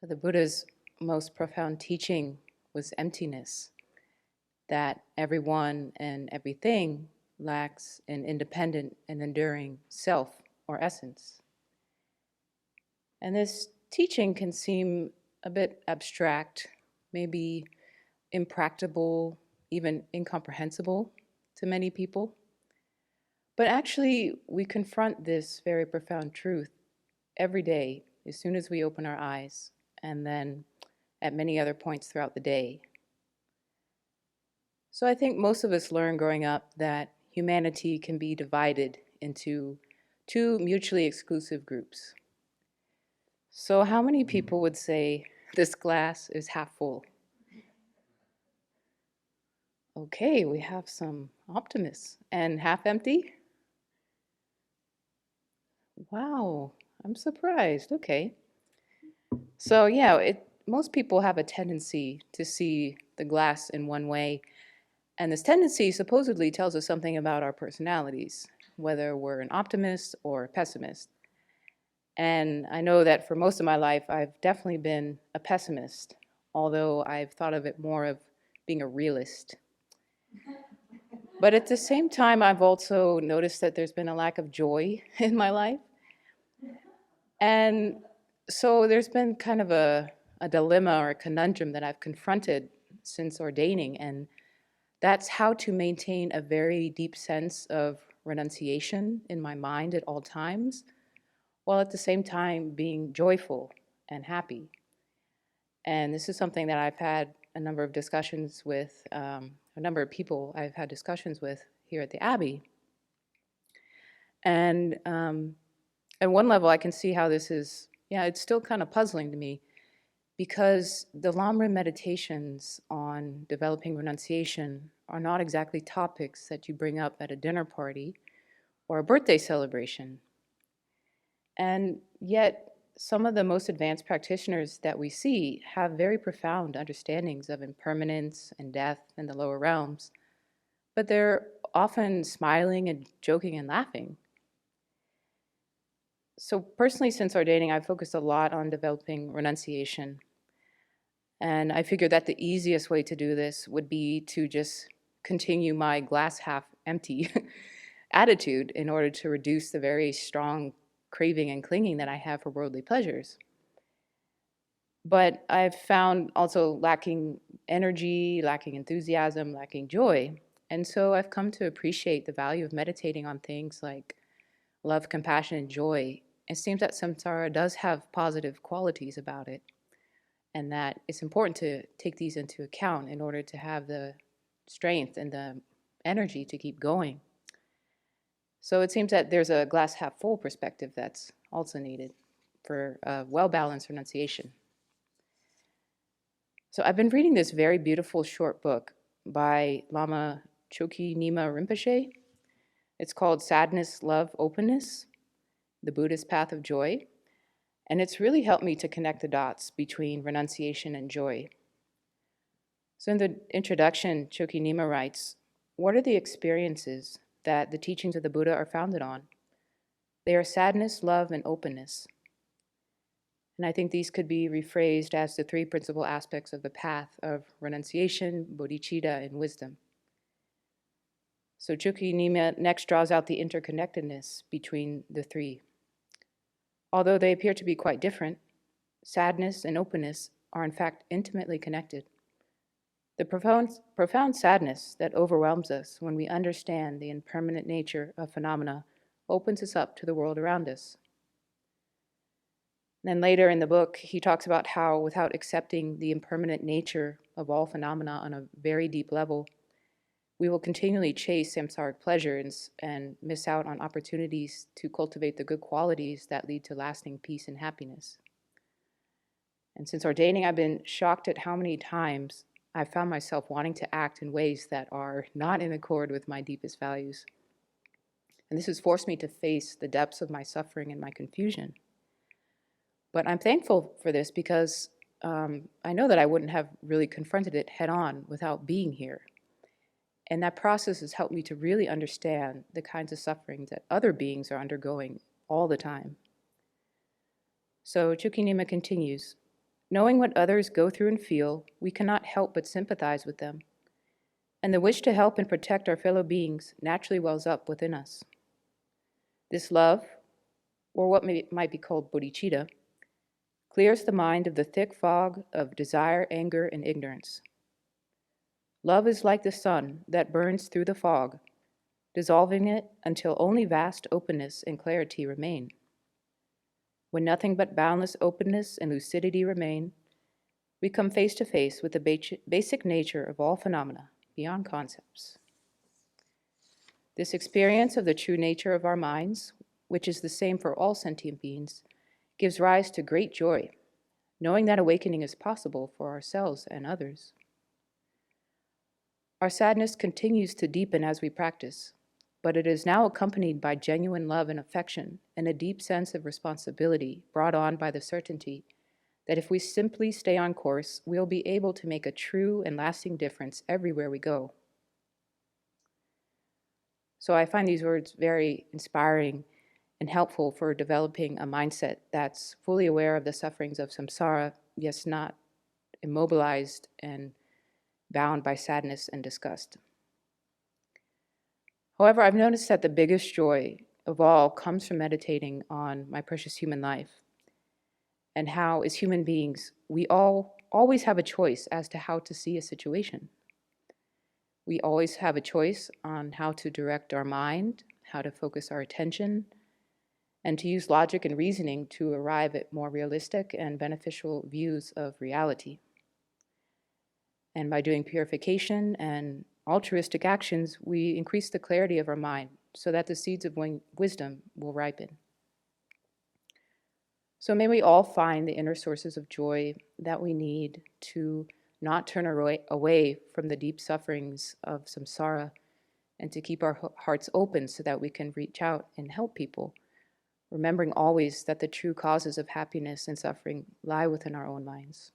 The Buddha's most profound teaching was emptiness, that everyone and everything lacks an independent and enduring self or essence. And this teaching can seem a bit abstract, maybe impractical, even incomprehensible to many people. But actually, we confront this very profound truth every day as soon as we open our eyes, and then at many other points throughout the day. So I think most of us learn growing up that humanity can be divided into two mutually exclusive groups. So how many people would say this glass is half full? Okay, we have some optimists. And half empty? Wow, I'm surprised. Okay. So yeah, most people have a tendency to see the glass in one way. And this tendency supposedly tells us something about our personalities, whether we're an optimist or a pessimist. And I know that for most of my life, I've definitely been a pessimist, although I've thought of it more of being a realist. But at the same time, I've also noticed that there's been a lack of joy in my life. And so there's been kind of a dilemma or a conundrum that I've confronted since ordaining, and that's how to maintain a very deep sense of renunciation in my mind at all times, while at the same time being joyful and happy. And this is something that I've had a number of discussions with, a number of people I've had discussions with here at the Abbey. And at one level, I can see how this is, it's still kind of puzzling to me, because the Lamrim meditations on developing renunciation are not exactly topics that you bring up at a dinner party or a birthday celebration. And yet, some of the most advanced practitioners that we see have very profound understandings of impermanence and death in the lower realms, but they're often smiling and joking and laughing. So personally, since ordaining, I've focused a lot on developing renunciation. And I figured that the easiest way to do this would be to just continue my glass half empty attitude in order to reduce the very strong craving and clinging that I have for worldly pleasures. But I've found also lacking energy, lacking enthusiasm, lacking joy. And so I've come to appreciate the value of meditating on things like love, compassion, and joy. It seems that samsara does have positive qualities about it, and that it's important to take these into account in order to have the strength and the energy to keep going. So it seems that there's a glass half full perspective that's also needed for a well-balanced renunciation. So I've been reading this very beautiful short book by Lama Chokyi Nyima Rinpoche. It's called Sadness, Love, Openness, The Buddhist Path of Joy. And it's really helped me to connect the dots between renunciation and joy. So in the introduction, Chokyi Nyima writes, "What are the experiences that the teachings of the Buddha are founded on? They are sadness, love, and openness." And I think these could be rephrased as the three principal aspects of the path of renunciation, bodhicitta, and wisdom. So Chokyi Nyima next draws out the interconnectedness between the three. Although they appear to be quite different, sadness and openness are in fact intimately connected. The profound sadness that overwhelms us when we understand the impermanent nature of phenomena opens us up to the world around us. Then later in the book, he talks about how without accepting the impermanent nature of all phenomena on a very deep level, we will continually chase samsaric pleasures and miss out on opportunities to cultivate the good qualities that lead to lasting peace and happiness. And since ordaining, I've been shocked at how many times I've found myself wanting to act in ways that are not in accord with my deepest values. And this has forced me to face the depths of my suffering and my confusion. But I'm thankful for this because I know that I wouldn't have really confronted it head on without being here. And that process has helped me to really understand the kinds of suffering that other beings are undergoing all the time. So Chokyi Nyima continues, Knowing what others go through and feel, we cannot help but sympathize with them, and the wish to help and protect our fellow beings naturally wells up within us. This love, or what might be called bodhicitta, clears the mind of the thick fog of desire, anger, and ignorance. Love is like the sun that burns through the fog, dissolving it until only vast openness and clarity remain. When nothing but boundless openness and lucidity remain, we come face to face with the basic nature of all phenomena, beyond concepts. This experience of the true nature of our minds, which is the same for all sentient beings, gives rise to great joy, knowing that awakening is possible for ourselves and others. Our sadness continues to deepen as we practice, but it is now accompanied by genuine love and affection and a deep sense of responsibility brought on by the certainty that if we simply stay on course, we'll be able to make a true and lasting difference everywhere we go. So I find these words very inspiring and helpful for developing a mindset that's fully aware of the sufferings of samsara, yes, not immobilized and bound by sadness and disgust. However, I've noticed that the biggest joy of all comes from meditating on my precious human life and how, as human beings, we all always have a choice as to how to see a situation. We always have a choice on how to direct our mind, how to focus our attention, and to use logic and reasoning to arrive at more realistic and beneficial views of reality. And by doing purification and altruistic actions, we increase the clarity of our mind so that the seeds of wisdom will ripen. So may we all find the inner sources of joy that we need to not turn away from the deep sufferings of samsara and to keep our hearts open so that we can reach out and help people, remembering always that the true causes of happiness and suffering lie within our own minds.